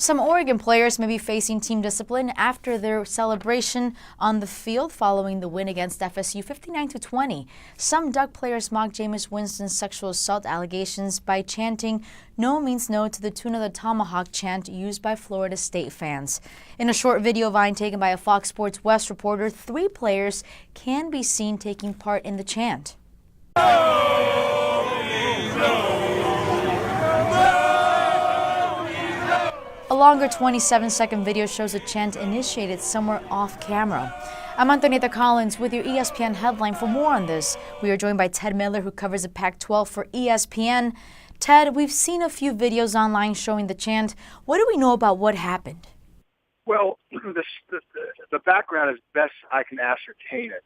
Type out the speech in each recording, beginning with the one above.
Some Oregon players may be facing team discipline after their celebration on the field following the win against FSU 59-20. Some Duck players mocked Jameis Winston's sexual assault allegations by chanting "No means no" to the tune of the Tomahawk chant used by Florida State fans. In a short video Vine taken by a Fox Sports West reporter, 3 players can be seen taking part in the chant. A longer 27-second video shows the chant initiated somewhere off camera. I'm Antonieta Collins with your ESPN headline. For more on this, we are joined by Ted Miller, who covers the Pac-12 for ESPN. Ted, we've seen a few videos online showing the chant. What do we know about what happened? Well, the background, as best I can ascertain it,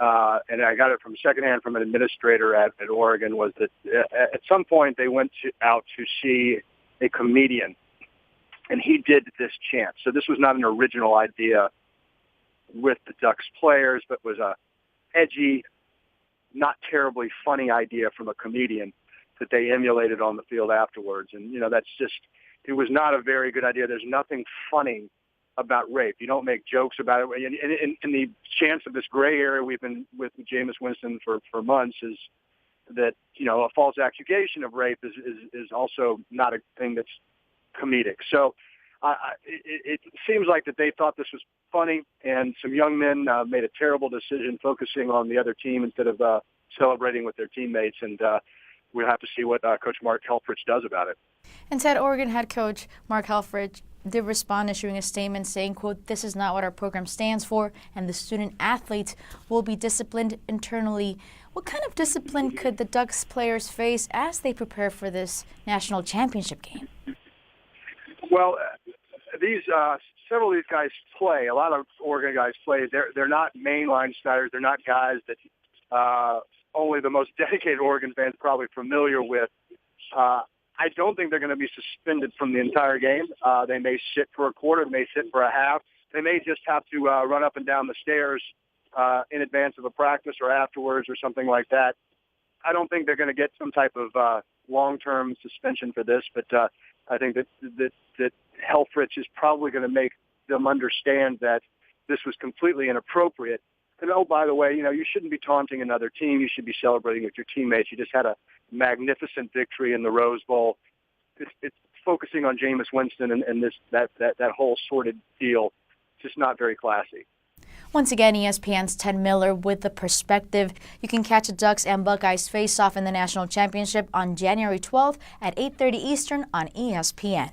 and I got it from secondhand from an administrator at Oregon, was that at some point they went out to see a comedian, and he did this chant. So this was not an original idea with the Ducks players, but was a edgy, not terribly funny idea from a comedian that they emulated on the field afterwards. And, it was not a very good idea. There's nothing funny about rape. You don't make jokes about it. And in the chance of this gray area we've been with Jameis Winston for months is that, a false accusation of rape is also not a thing that's comedic. So it seems like that they thought this was funny, and some young men made a terrible decision focusing on the other team instead of celebrating with their teammates. And we'll have to see what Coach Mark Helfrich does about it. And Ted, Oregon head coach Mark Helfrich did respond, issuing a statement saying, quote, "This is not what our program stands for, and the student athletes will be disciplined internally." What kind of discipline could the Ducks players face as they prepare for this national championship game? Well, several of these guys play. A lot of Oregon guys play. They're not mainline starters. They're not guys that only the most dedicated Oregon fans are probably familiar with. I don't think they're going to be suspended from the entire game. They may sit for a quarter. They may sit for a half. They may just have to run up and down the stairs in advance of a practice or afterwards or something like that. I don't think they're going to get some type of long-term suspension for this, but I think that Helfrich is probably going to make them understand that this was completely inappropriate. And, oh, by the way, you shouldn't be taunting another team. You should be celebrating with your teammates. You just had a magnificent victory in the Rose Bowl. It's focusing on Jameis Winston and that whole sordid deal. Just not very classy. Once again, ESPN's Ted Miller with the perspective. You can catch the Ducks and Buckeyes face-off in the national championship on January 12th at 8:30 Eastern on ESPN.